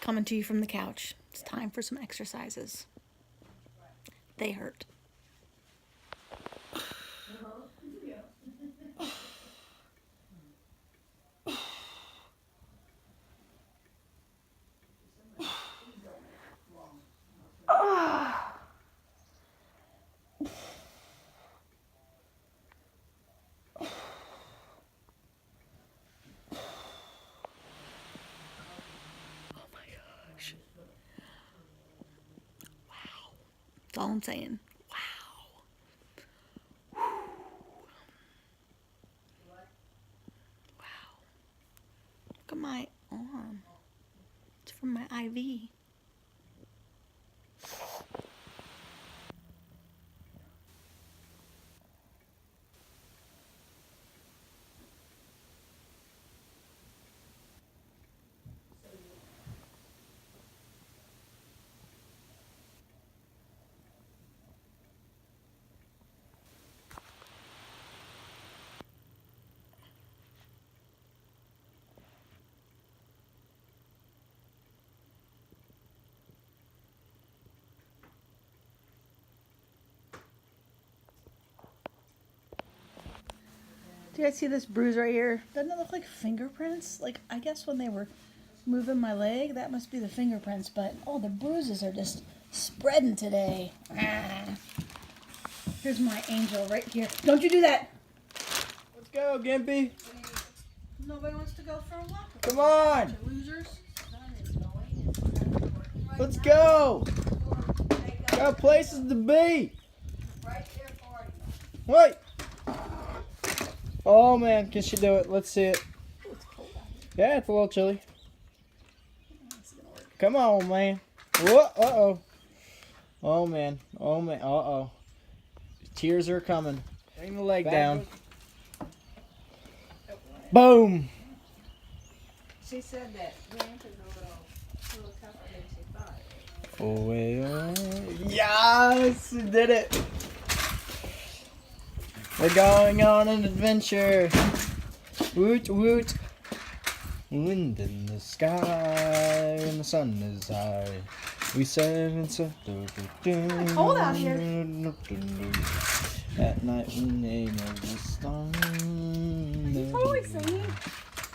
coming to you from the couch. It's time for some exercises. They hurt. That's all I'm saying. Wow. Wow. Look at my arm. It's from my IV. Do you guys see this bruise right here? Doesn't it look like fingerprints? Like, I guess when they were moving my leg, that must be the fingerprints, but oh, the bruises are just spreading today. Here's my angel right here. Don't you do that! Let's go, Gimpy. Nobody wants to go for a walk. Come on! Losers. Let's go! Got places to be! Wait! Oh man, can she do it? Let's see it. Yeah, it's a little chilly. Come on, man. Whoa, uh-oh. Oh man, uh-oh. Tears are coming. Bring the leg down. Boom! She said that ramp is a little tougher than she thought. Oh, yeah. Yes! We did it! We're going on an adventure! Woot woot! Wind in the sky and the sun is high. We said it's a cold out here. At night we name the song. You totally singing.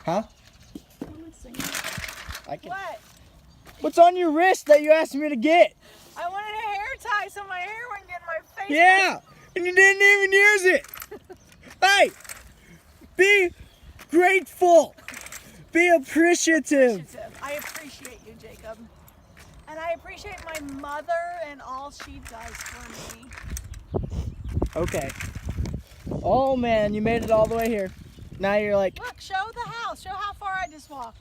Huh? Totally singing. I can. What? What's on your wrist that you asked me to get? I wanted a hair tie so my hair wouldn't get in my face. Yeah! And you didn't even use it! Hey! Be grateful! Be appreciative! I appreciate you, Jacob. And I appreciate my mother and all she does for me. Okay. Oh man, you made it all the way here. Now you're like... Look, show the house. Show how far I just walked.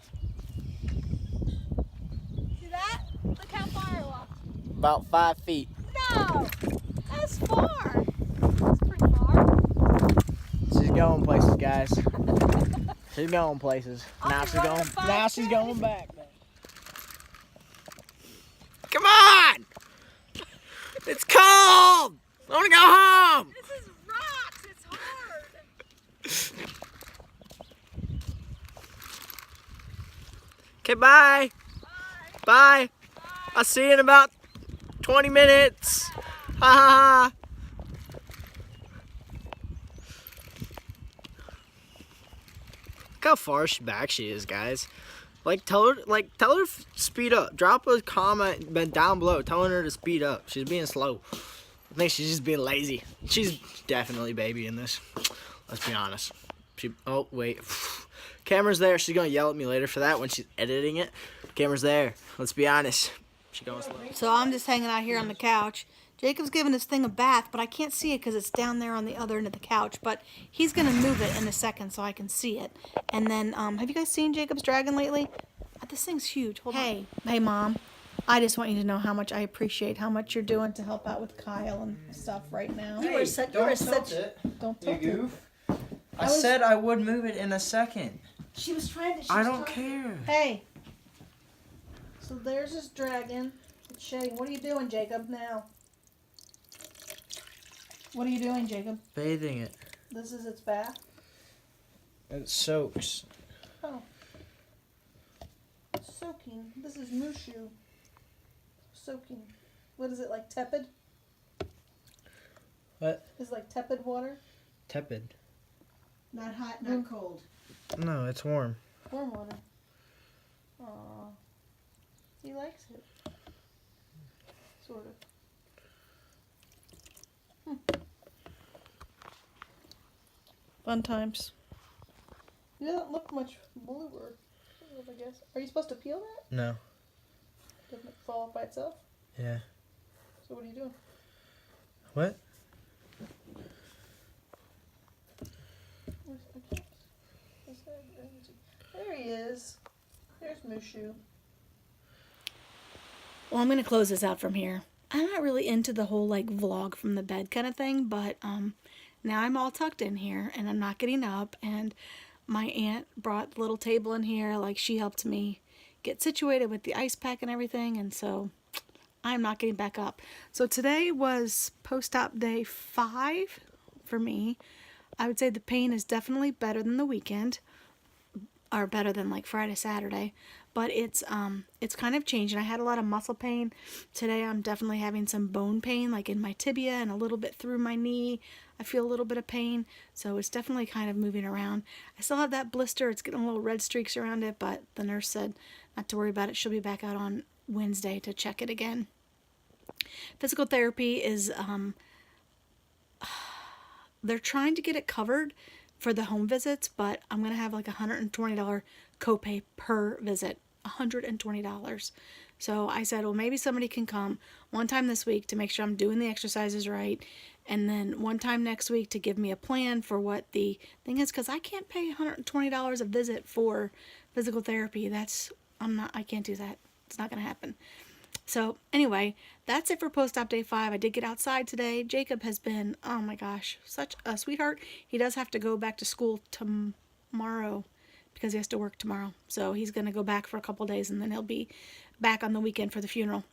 See that? Look how far I walked. About 5 feet. No! That's far. That's pretty far. She's going places, guys. She's going places. Now she's going. Now she's going back. Come on! It's cold. I want to go home. This is rocks. It's hard. Okay, bye. Bye. Bye. I'll see you in about 20 minutes. Ha ha ha. Look how far back she is, guys. Tell her to speed up. Drop a comment down below telling her to speed up. She's being slow. I think she's just being lazy. She's definitely baby in this. Let's be honest. Oh wait, camera's there. She's gonna yell at me later for that when she's editing it. Camera's there. Let's be honest. She's going slow. So I'm just hanging out here on the couch. Jacob's giving this thing a bath, but I can't see it because it's down there on the other end of the couch. But he's going to move it in a second so I can see it. And then, have you guys seen Jacob's dragon lately? This thing's huge. Hold on. Hey, Mom. I just want you to know how much I appreciate how much you're doing to help out with Kyle and stuff right now. Hey, don't tilt it. Don't tilt you goof. I said I would move it in a second. She was trying to. I don't care. Hey. So there's this dragon. It's shedding. What are you doing, Jacob, now? What are you doing, Jacob? Bathing it. This is its bath? It soaks. Oh. soaking. This is mushu. Soaking. What is it, like tepid? What? Is it like tepid water? Tepid. Not hot, not cold. No, it's warm. Warm water. Aw. He likes it. Sort of. Fun times. It doesn't look much bluer, I guess. Are you supposed to peel that? No. Doesn't it fall off by itself? Yeah. So what are you doing? What? There he is. There's Mushu. Well, I'm going to close this out from here. I'm not really into the whole like vlog from the bed kind of thing, but now I'm all tucked in here and I'm not getting up, and my aunt brought the little table in here, like she helped me get situated with the ice pack and everything, and so I'm not getting back up. So today was post-op day 5 for me. I would say the pain is definitely better than the weekend, or better than like Friday, Saturday, but it's kind of changing. I had a lot of muscle pain. Today I'm definitely having some bone pain, like in my tibia and a little bit through my knee. I feel a little bit of pain, so it's definitely kind of moving around. I still have that blister. It's getting little red streaks around it, but the nurse said not to worry about it. She'll be back out on Wednesday to check it again. Physical therapy is, they're trying to get it covered for the home visits, but I'm going to have like a $120 copay per visit. $120. So I said, well, maybe somebody can come one time this week to make sure I'm doing the exercises right, and then one time next week to give me a plan for what the thing is, because I can't pay $120 a visit for physical therapy. I can't do that. It's not going to happen. So anyway, that's it for post-op day 5. I did get outside today. Jacob has been, oh my gosh, such a sweetheart. He does have to go back to school tomorrow because he has to work tomorrow. So he's going to go back for a couple days, and then he'll be back on the weekend for the funeral.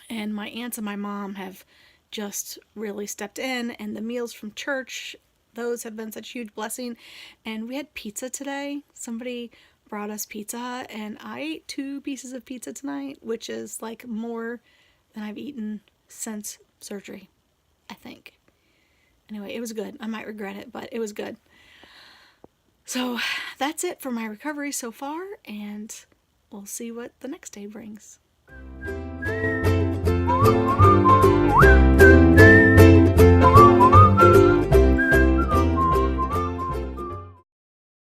And my aunts and my mom have just really stepped in, and the meals from church, those have been such a huge blessing. And we had pizza today. Somebody brought us pizza, and I ate 2 pieces of pizza tonight, which is like more than I've eaten since surgery, I think. Anyway, it was good. I might regret it, but it was good. So that's it for my recovery so far, and we'll see what the next day brings.